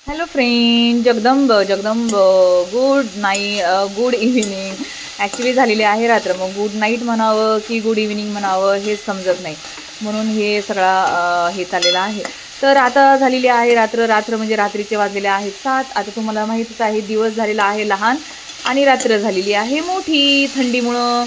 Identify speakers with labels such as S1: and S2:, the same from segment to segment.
S1: Hello friend, Jagdamb Jagdamb, good night, good evening. Actually झालेली आहे रात्र, मग गुड नाईट म्हणावं की गुड इव्हिनिंग म्हणावं हेच समजत नाही, म्हणून हे सगळा हे चाललेलं आहे. तर आता झालेली आहे रात्र. रात्र म्हणजे रात्रीचे वाजलेले आहेत 7. आता तुम्हाला माहीतच आहे, दिवस झालेला आहे लहान आणि रात्र झालेली आहे मोठी थंडीमुळं.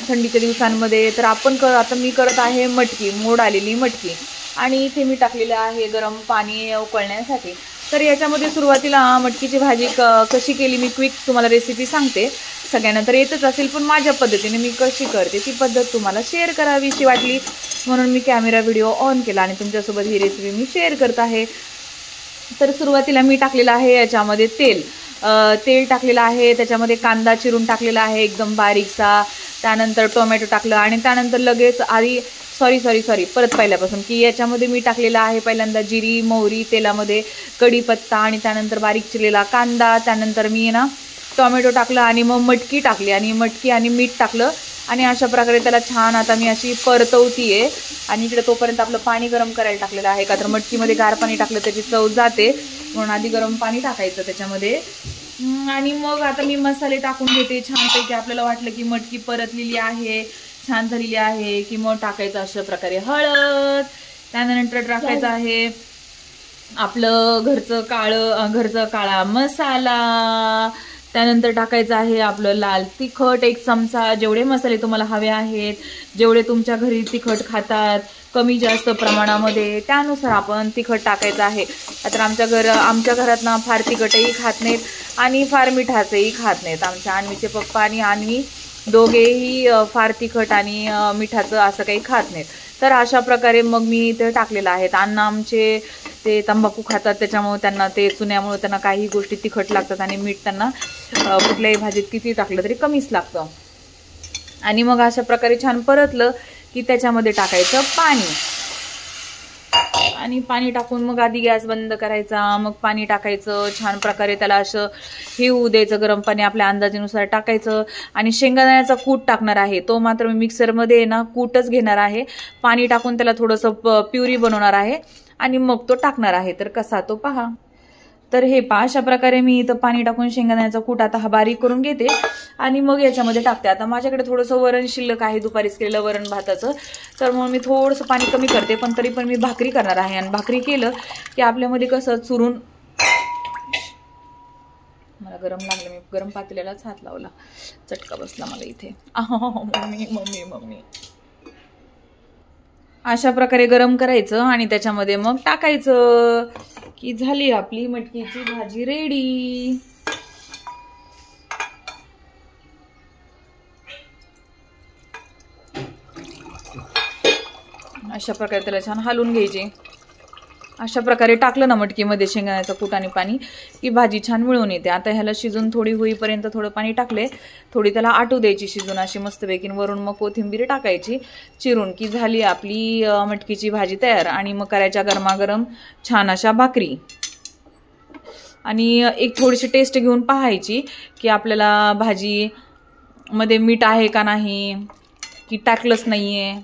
S1: थंडीच्या दिवसांमध्ये तर आता मी करत आहे मटकी, मोड आलेली मटकी, आणि इथे मी टाकलेलं आहे गरम पाणी उकळण्यासाठी. तर याच्यामध्ये सुरुवातीला मटकीची भाजी कशी केली मी क्विक तुम्हाला रेसिपी सांगते. सगळ्यांना तर येतच असेल, पण माझ्या पद्धतीने मी कशी करते ती पद्धत तुम्हाला शेअर करावीशी वाटली, म्हणून मी कॅमेरा व्हिडिओ ऑन केला आणि तुमच्यासोबत ही रेसिपी मी शेअर करत आहे. तर सुरुवातीला मी टाकलेलं आहे याच्यामध्ये तेल टाकलेलं आहे, त्याच्यामध्ये कांदा चिरून टाकलेला आहे एकदम बारीकसा, त्यानंतर टोमॅटो टाकलं आणि त्यानंतर लगेच सॉरी परत पहिल्यापासून की याच्यामध्ये मी टाकलेला आहे पहिल्यांदा जिरी मोहरी तेलामध्ये, कढीपत्ता आणि त्यानंतर बारीक चिरलेला कांदा, त्यानंतर मी टोमॅटो टाकलं आणि मग मटकी टाकली आणि मटकी आणि मीठ टाकलं आणि अशा प्रकारे त्याला छान आता मी अशी परतवतीये. आणि इकडे तोपर्यंत आपलं पाणी गरम करायला टाकलेलं आहे, का तर मटकीमध्ये गार पाणी टाकलं त्याची चव जाते, म्हणून आधी गरम पाणी टाकायचं त्याच्यामध्ये. आणि मग आता मी मसाले टाकून घेते छानपैकी. आपल्याला वाटलं की मटकी परतलेली आहे, छान झालेली आहे, की मग टाकायचं अशा प्रकारे हळद, त्यानंतर टाकायचं आहे आपलं घरचं काळा मसाला, त्यानंतर टाकायचं आहे आपलं लाल तिखट 1 चमचा. जेवढे मसाले तुम्हाला हवे आहेत, जेवढे तुमच्या घरी तिखट खातात कमी जास्त प्रमाणामध्ये त्यानुसार आपण तिखट टाकायचं आहे. आता आमच्या घरात ना फार तिखटही खात नाहीत आणि फार मिठाचंही खात नाहीत. आमच्या अन्वीचे पप्पा आणि अन्वी दोघेही फार तिखट आणि मिठाचं असं काही खात नाहीत. तर अशा प्रकारे मग मी ते टाकलेलं आहे. अण्णा आमचे ते तंबाखू खातात, त्याच्यामुळे त्यांना ते चुन्यामुळे त्यांना काही गोष्टी तिखट लागतात आणि मीठ त्यांना कुठल्याही भाजीत किती टाकलं तरी कमीच लागतं. आणि मग अशा प्रकारे छान परतलं की त्याच्यामध्ये टाकायचं पाणी, आणि पाणी टाकून मग आधी गॅस बंद करायचा, मग पाणी टाकायचं छान प्रकारे, त्याला असं हे होऊ द्यायचं. गरम पाणी आपल्या अंदाजानुसार टाकायचं आणि शेंगदाण्याचा कूट टाकणार आहे, तो मात्र मी मिक्सरमध्ये कूटच घेणार आहे. पाणी टाकून त्याला थोडंसं प्युरी बनवणार आहे आणि मग तो टाकणार आहे. तर कसा तो पहा. तर हे पहा, अशा प्रकारे मी इथं पाणी टाकून शेंगदाण्याचा कूट आता हा बारीक करून घेते आणि मग याच्यामध्ये टाकते. आता माझ्याकडे थोडंसं वरण शिल्लक आहे, दुपारीच केलेलं वरण भाताचं, तर म्हणून मी थोडंसं पाणी कमी करते, पण तरी पण मी भाकरी करणार आहे. आणि भाकरी केलं की आपल्यामध्ये कसं चुरून, मला गरम लागलं, मी गरम पातेल्यालाच हात लावला, चटका बसला मला इथे. मम्मी अशा प्रकारे गरम करायचं आणि त्याच्यामध्ये मग टाकायचं की झाली आपली मटकीची भाजी रेडी. अशा प्रकारे त्याला छान हलवून घ्यायची. अशा प्रकारे टाकलं ना मटकीमध्ये शेंगदाण्याचं कूट आणि पाणी की भाजी छान मिळून येते. आता ह्याला शिजून थोडी होईपर्यंत थोडं पाणी टाकले, थोडी त्याला आटू द्यायची शिजून अशी मस्तपैकी. वरून मग कोथिंबीर टाकायची चिरून की झाली आपली मटकीची भाजी तयार. आणि मग करायच्या गरमागरम छान अशा भाकरी. आणि एक थोडीशी टेस्ट घेऊन पाहायची की आपल्याला भाजीमध्ये मीठ आहे का नाही, की टाकलंच नाही आहे.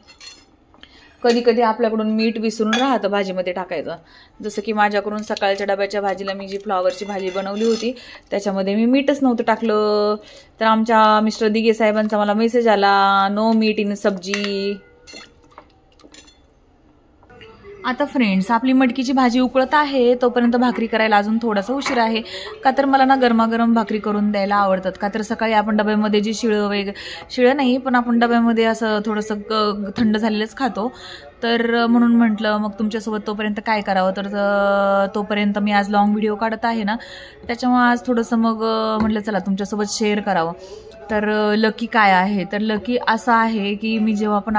S1: कधी कधी आपल्याकडून मीठ विसरून राहतं भाजीमध्ये टाकायचं. जसं की माझ्याकडून सकाळच्या डब्याच्या भाजीला मी जी फ्लॉवरची भाजी बनवली होती त्याच्यामध्ये मी मीठच नव्हतं टाकलं. तर आमच्या मिस्टर दिघे साहेबांचा मला मेसेज आला, नो मीठ इन सब्जी. आता फ्रेंड्स, आपली मटकीची भाजी उकळत आहे, तोपर्यंत भाकरी करायला अजून थोडासा उशीर आहे, का तर मला गरमागरम भाकरी करून द्यायला आवडतात. का तर सकाळी आपण डब्यामध्ये जी शिळं नाही, पण आपण डब्यामध्ये असं थोडंसं थंड झालेलंच खातो. तर म्हणून म्हटलं मग तुमच्यासोबत तोपर्यंत काय करावं. तर तोपर्यंत मी आज लॉंग व्हिडिओ काढत आहे ना, त्याच्यामुळे आज थोडंसं मग म्हटलं चला तुमच्यासोबत शेअर करावं. तर लकी काय आहे, तर लकी असं आहे की मी जेव्हा पण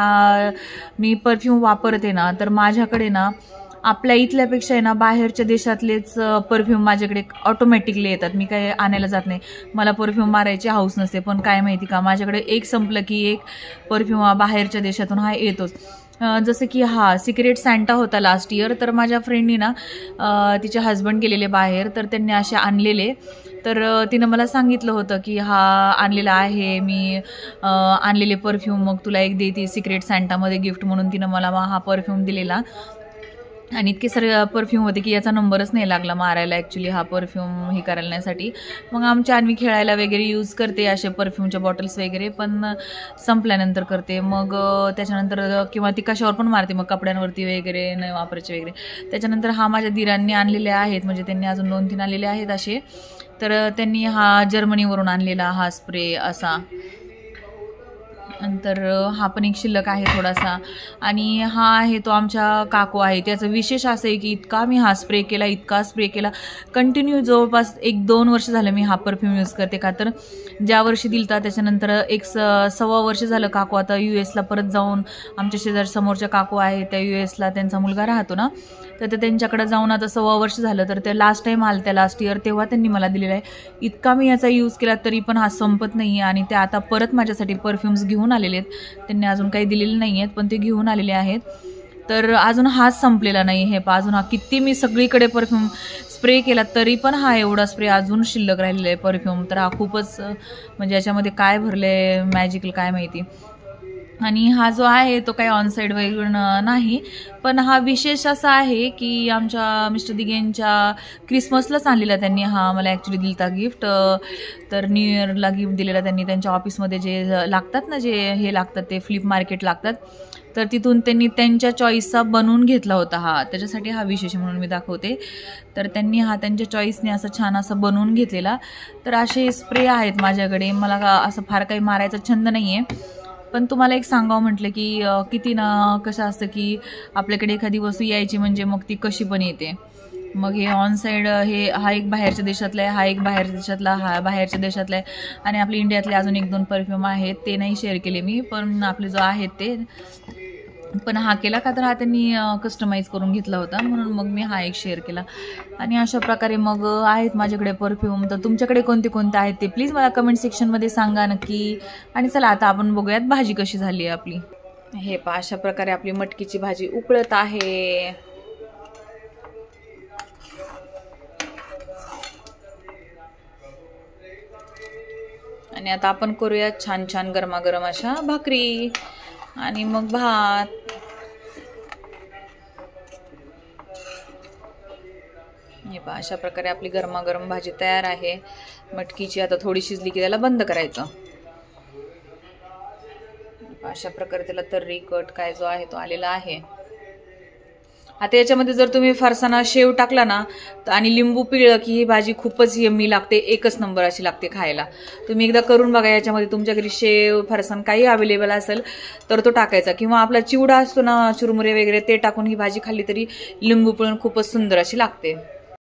S1: मी परफ्यूम वापरते ना, तर माझ्याकडे आपल्या इथल्यापेक्षा बाहेरच्या देशातलेच परफ्यूम माझ्याकडे ऑटोमॅटिकली येतात. मी काय आणायला जात नाही, मला परफ्यूम मारायची हौस नसते. पण काय माहिती का, माझ्याकडे एक संपलं की एक परफ्यूम बाहेरच्या देशातून हा येतोच. जसं की सिक्रेट सॅन्टा होता लास्ट इयर, तर माझ्या फ्रेंडनी तिचे हस्बंड गेलेले बाहेर, तर त्यांनी असे आणलेले. तर तिनं मला सांगितलं होतं की आणलेला आहे मी, आणलेले परफ्यूम, मग तुला एक देते सिक्रेट सॅन्टामध्ये गिफ्ट म्हणून. तिनं मला हा परफ्यूम दिलेला. आणि इतके सारे परफ्यूम होते की याचा नंबरच नाही लागला मारायला ॲक्च्युली हा परफ्यूम हे करण्यासाठी. मग आमच्या अन्वी खेळायला वगैरे यूज करते असे परफ्यूमच्या बॉटल्स वगैरे, पण संपल्यानंतर करते. मग त्याच्यानंतर किंवा ती कशावर पण मारते, मग कपड्यांवरती वगैरे नाही वापरायचे वगैरे. त्याच्यानंतर हा माझ्या दिरांनी आणलेले आहेत, म्हणजे त्यांनी अजून 2-3 आणलेले आहेत असे. तर त्यांनी हा जर्मनीवरून आणलेला हा स्प्रे असा. नंतर हा पण एक शिल्लक आहे थोडासा. आणि हा आहे तो आमच्या काकू आहे. त्याचं विशेष असं आहे की इतका मी हा स्प्रे केला, इतका स्प्रे केला कंटिन्यू, जवळपास 1-2 वर्ष झालं मी हा परफ्यूम यूज करते. का तर ज्या वर्षी दिलता त्याच्यानंतर 1-1.25 वर्ष झालं काकू आता US परत जाऊन, आमच्या शेजारी समोरच्या काकू आहे त्या US त्यांचा मुलगा राहतो ना, तर ते त्यांच्याकडे जाऊन आता 1.25 वर्ष झालं. तर ते लास्ट टाईम आलं त्या लास्ट इयर, तेव्हा त्यांनी मला दिलेला आहे. इतका मी याचा यूज केला तरी पण हा संपत नाही आहे. आणि ते आता परत माझ्यासाठी परफ्यूम्स घेऊन आलेले आहेत. त्यांनी अजून काही दिलेले नाही आहेत, पण ते घेऊन आलेले आहेत. तर अजून हाच संपलेला नाही हे पा. अजून हा किती मी सगळीकडे परफ्यूम स्प्रे केला तरी पण हा एवढा स्प्रे अजून शिल्लक राहिलेला आहे परफ्यूम. तर हा खूपच म्हणजे याच्यामध्ये काय भरलं आहे मॅजिकल काय माहिती. आणि हा जो आहे तो काही ऑनसाईड वगैरे नाही, पण हा विशेष असा आहे की आमच्या मिस्टर दिगेंच्या क्रिसमसलाच आणलेला त्यांनी हा मला ॲक्च्युली दिलता गिफ्ट. तर न्यू इयरला गिफ्ट दिलेला त्यांनी. त्यांच्या ऑफिसमध्ये जे लागतात ना, जे हे लागतात ते फ्लिप मार्केट लागतात, तर तिथून त्यांनी त्यांच्या चॉईसचा बनवून घेतला होता हा. त्याच्यासाठी हा विशेष म्हणून मी दाखवते. तर त्यांनी हा त्यांच्या चॉईसने असं छान असं बनवून घेतलेला. तर असे स्प्रे आहेत माझ्याकडे. मला असं फार काही मारायचा छंद नाही आहे, पण तुम्हाला एक सांगावं म्हटलं की किती ना कसं असतं की आपल्याकडे एखादी वस्तू यायची म्हणजे मग ती कशी पण येते. मग हे ऑनसाईड हा एक बाहेरच्या देशातला आहे, हा एक बाहेरच्या देशातला, हा बाहेरच्या देशातला आहे. आणि आपल्या इंडियातले अजून 1-2 परफ्यूम आहेत, ते नाही शेअर केले मी, पण आपले जो आहेत ते. पण हा केला का तर हा त्यांनी कस्टमाइज करून घेतला होता, म्हणून मग मी हा एक शेअर केला. आणि अशा प्रकारे मग आहेत माझ्याकडे परफ्यूम. तर तुमच्याकडे कोणते कोणते आहेत ते प्लीज मला कमेंट सेक्शनमध्ये सांगा नक्की. आणि चला आता आपण बघूयात भाजी कशी झाली आहे आपली. हे पहा, अशा प्रकारे आपली मटकीची भाजी उकळत आहे. आणि आता आपण करूया छान छान गरमागरम अशा भाकरी आणि मग भात. हे पहा, अशा प्रकारे आपली गरमागरम भाजी तयार आहे मटकीची. आता थोडी शिजली की त्याला बंद करायचं. अशा प्रकारे त्याला तर्री कट काय जो आहे तो आलेला आहे. आता याच्यामध्ये जर तुम्ही फरसाणा शेव टाकला ना आणि लिंबू पिळलं की ही भाजी खूपच यम्मी लागते, एकच नंबर अशी लागते खायला. तुम्ही एकदा करून बघा. याच्यामध्ये तुमच्या घरी शेव फरसाण काही अवेलेबल असेल तर तो टाकायचा, किंवा आपला चिवडा असतो ना चुरमुरे वगैरे, ते टाकून ही भाजी खाल्ली तरी लिंबू पिळून खूपच सुंदर अशी लागते.